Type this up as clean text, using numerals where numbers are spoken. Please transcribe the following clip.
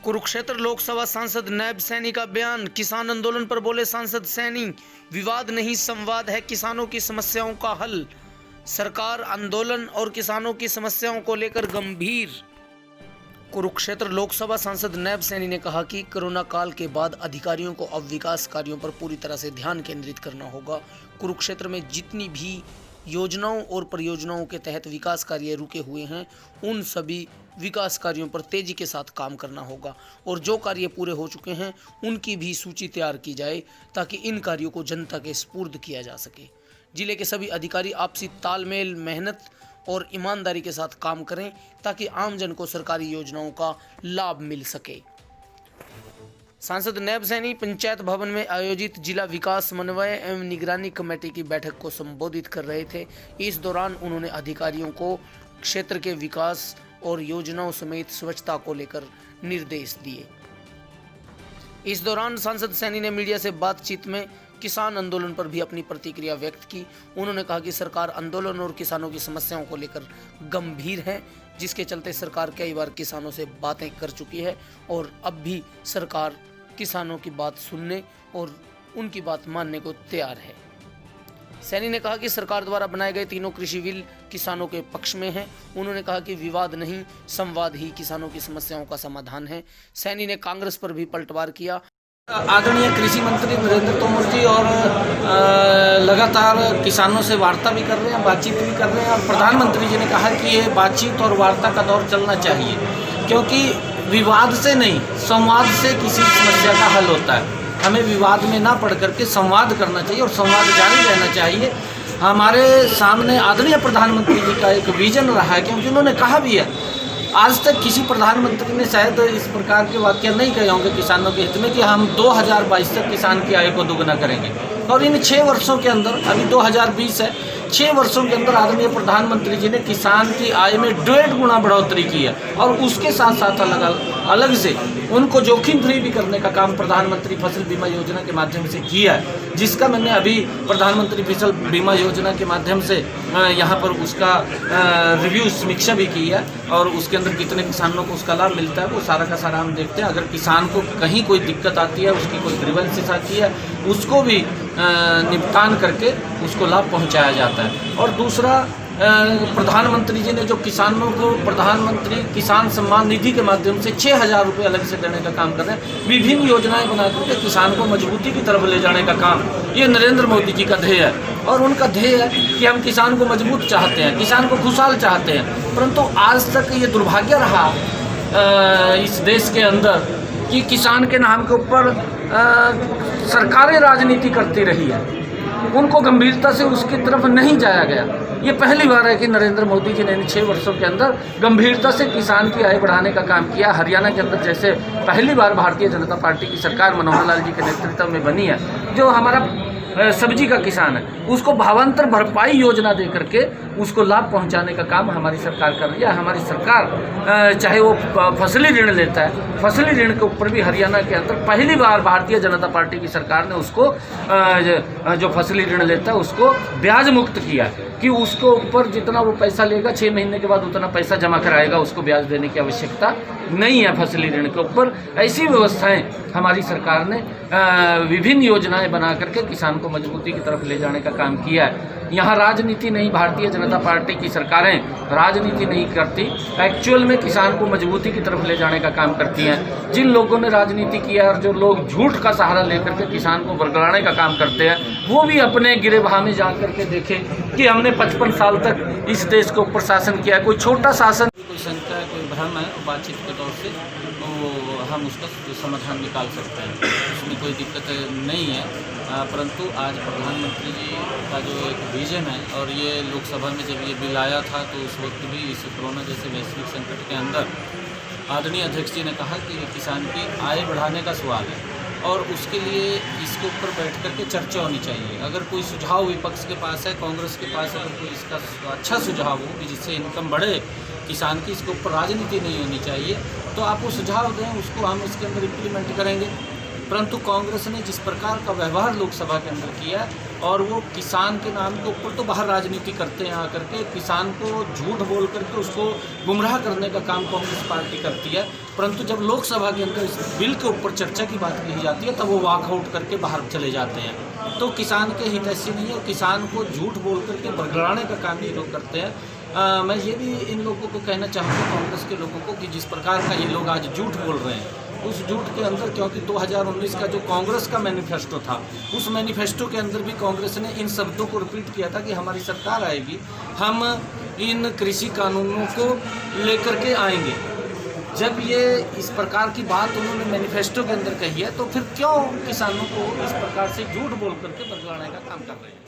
कुरुक्षेत्र लोकसभा सांसद नैब सैनी का बयान। किसान आंदोलन पर बोले सांसद सैनी, विवाद नहीं संवाद है किसानों की समस्याओं का हल। सरकार आंदोलन और किसानों की समस्याओं को लेकर गंभीर। कुरुक्षेत्र लोकसभा सांसद नैब सैनी ने कहा कि कोरोना काल के बाद अधिकारियों को अब विकास कार्यों पर पूरी तरह से ध्यान केंद्रित करना होगा। कुरुक्षेत्र में जितनी भी योजनाओं और परियोजनाओं के तहत विकास कार्य रुके हुए हैं, उन सभी विकास कार्यों पर तेजी के साथ काम करना होगा और जो कार्य पूरे हो चुके हैं उनकी भी सूची तैयार की जाए ताकि इन कार्यों को जनता के सुपुर्द किया जा सके। जिले के सभी अधिकारी आपसी तालमेल, मेहनत और ईमानदारी के साथ काम करें ताकि आमजन को सरकारी योजनाओं का लाभ मिल सके। सांसद नैब सैनी पंचायत भवन में आयोजित जिला विकास समन्वय एवं निगरानी कमेटी की बैठक को संबोधित कर रहे थे। इस दौरान उन्होंने अधिकारियों को क्षेत्र के विकास और योजनाओं समेत स्वच्छता को लेकर निर्देश दिए। इस दौरान सांसद सैनी ने मीडिया से बातचीत में किसान आंदोलन पर भी अपनी प्रतिक्रिया व्यक्त की। उन्होंने कहा कि सरकार आंदोलन और किसानों की समस्याओं को लेकर गंभीर है, जिसके चलते सरकार कई बार किसानों से बातें कर चुकी है और अब भी सरकार किसानों की बात सुनने और उनकी बात मानने को तैयार है। सैनी ने कहा कि सरकार द्वारा बनाए गए तीनों कृषि बिल किसानों के पक्ष में हैं। उन्होंने कहा कि विवाद नहीं, संवाद ही किसानों की समस्याओं का समाधान है। सैनी ने कांग्रेस पर भी पलटवार किया। आदरणीय कृषि मंत्री नरेंद्र तोमर जी और लगातार किसानों से वार्ता भी कर रहे हैं, बातचीत भी कर रहे हैं और प्रधानमंत्री जी ने कहा कि ये बातचीत और वार्ता का दौर चलना चाहिए, क्योंकि विवाद से नहीं, संवाद से किसी समस्या का हल होता है। हमें विवाद में ना पड़ करके संवाद करना चाहिए और संवाद जारी रहना चाहिए। हमारे सामने आदरणीय प्रधानमंत्री जी का एक विजन रहा है, क्योंकि उन्होंने कहा भी है, आज तक किसी प्रधानमंत्री ने शायद इस प्रकार के वाक्य नहीं कहे होंगे किसानों के हित में कि हम 2022 तक किसान की आय को दोगुना करेंगे। और इन 6 वर्षों के अंदर, अभी 2020 है, 6 वर्षों के अंदर आदरणीय प्रधानमंत्री जी ने किसान की आय में 1.5 गुना बढ़ोतरी की है और उसके साथ साथ अलग से उनको जोखिम फ्री भी करने का काम प्रधानमंत्री फसल बीमा योजना के माध्यम से किया है, जिसका मैंने अभी प्रधानमंत्री फसल बीमा योजना के माध्यम से यहाँ पर उसका रिव्यू, समीक्षा भी की है और उसके अंदर कितने किसानों को उसका लाभ मिलता है वो सारा का सारा हम देखते हैं। अगर किसान को कहीं कोई दिक्कत आती है, उसकी कोई ग्रीवेंसेस आती है, उसको भी निपटान करके उसको लाभ पहुंचाया जाता है। और दूसरा, प्रधानमंत्री जी ने जो किसानों को प्रधानमंत्री किसान सम्मान निधि के माध्यम से 6,000 रुपये अलग से देने का काम कर रहे हैं, विभिन्न योजनाएं बना करके किसान को मजबूती की तरफ ले जाने का काम, ये नरेंद्र मोदी जी का ध्येय है। और उनका ध्येय है कि हम किसान को मजबूत चाहते हैं, किसान को खुशहाल चाहते हैं। परंतु आज तक ये दुर्भाग्य रहा इस देश के अंदर कि किसान के नाम के ऊपर सरकारें राजनीति करती रही है, उनको गंभीरता से उसकी तरफ नहीं जाया गया। ये पहली बार है कि नरेंद्र मोदी जी ने इन 6 वर्षों के अंदर गंभीरता से किसान की आय बढ़ाने का काम किया। हरियाणा के अंदर जैसे पहली बार भारतीय जनता पार्टी की सरकार मनोहर लाल जी के नेतृत्व में बनी है, जो हमारा सब्जी का किसान है उसको भावांतर भरपाई योजना दे करके उसको लाभ पहुंचाने का काम हमारी सरकार कर रही है। हमारी सरकार चाहे वो फसली ऋण लेता है, फसली ऋण के ऊपर भी हरियाणा के अंदर पहली बार भारतीय जनता पार्टी की सरकार ने उसको जो फसली ऋण लेता है उसको ब्याज मुक्त किया कि उसको ऊपर जितना वो पैसा लेगा 6 महीने के बाद उतना पैसा जमा कराएगा, उसको ब्याज देने की आवश्यकता नहीं है फसली ऋण के ऊपर। ऐसी व्यवस्थाएं हमारी सरकार ने विभिन्न योजनाएं बना करके किसान को मजबूती की तरफ ले जाने का काम किया है। यहाँ राजनीति नहीं, भारतीय जनता पार्टी की सरकारें राजनीति नहीं करती, एक्चुअल में किसान को मजबूती की तरफ ले जाने का काम करती हैं। जिन लोगों ने राजनीति किया और जो लोग झूठ का सहारा लेकर के किसान को बरगलाने का काम करते हैं, वो भी अपने गिरेबान में जा करके देखें कि हमने 55 साल तक इस देश के ऊपर शासन किया है। कोई छोटा शासन, कोई शंका है, कोई भ्रम है, बातचीत के तौर से तो हम उसका समाधान निकाल सकते हैं, उसमें कोई दिक्कत नहीं है। परंतु आज प्रधानमंत्री जी का जो एक विजन है, और ये लोकसभा में जब ये बिल आया था तो उस वक्त भी इस कोरोना जैसे वैश्विक संकट के अंदर आदरणीय अध्यक्ष जी ने कहा कि किसान की आय बढ़ाने का सवाल है और उसके लिए इसके ऊपर बैठ कर के चर्चा होनी चाहिए। अगर कोई सुझाव विपक्ष के पास है, कांग्रेस के पास अगर कोई इसका अच्छा सुझाव हो कि जिससे इनकम बढ़े किसान की, इसके ऊपर राजनीति नहीं होनी चाहिए, तो आप वो सुझाव दें, उसको हम इसके अंदर इम्प्लीमेंट करेंगे। परंतु कांग्रेस ने जिस प्रकार का व्यवहार लोकसभा के अंदर किया और वो किसान के नाम के ऊपर तो बाहर राजनीति करते हैं आकर के, किसान को झूठ बोल करके उसको गुमराह करने का काम कांग्रेस पार्टी करती है, परंतु जब लोकसभा के अंदर इस बिल के ऊपर चर्चा की बात कही जाती है तब वो वॉकआउट करके बाहर चले जाते हैं। तो किसान के हितैषी नहीं है और किसान को झूठ बोल करके बरगड़ाने का काम ये लोग करते हैं। मैं ये भी इन लोगों को कहना चाहूँगा, कांग्रेस के लोगों को, कि जिस प्रकार का ये लोग आज झूठ बोल रहे हैं उस झूठ के अंदर, क्योंकि 2019 का जो कांग्रेस का मैनिफेस्टो था उस मैनिफेस्टो के अंदर भी कांग्रेस ने इन शब्दों को रिपीट किया था कि हमारी सरकार आएगी, हम इन कृषि कानूनों को लेकर के आएंगे। जब ये इस प्रकार की बात उन्होंने मैनिफेस्टो के अंदर कही है तो फिर क्यों किसानों को इस प्रकार से झूठ बोल करके बरगलाने का काम कर रहे हैं।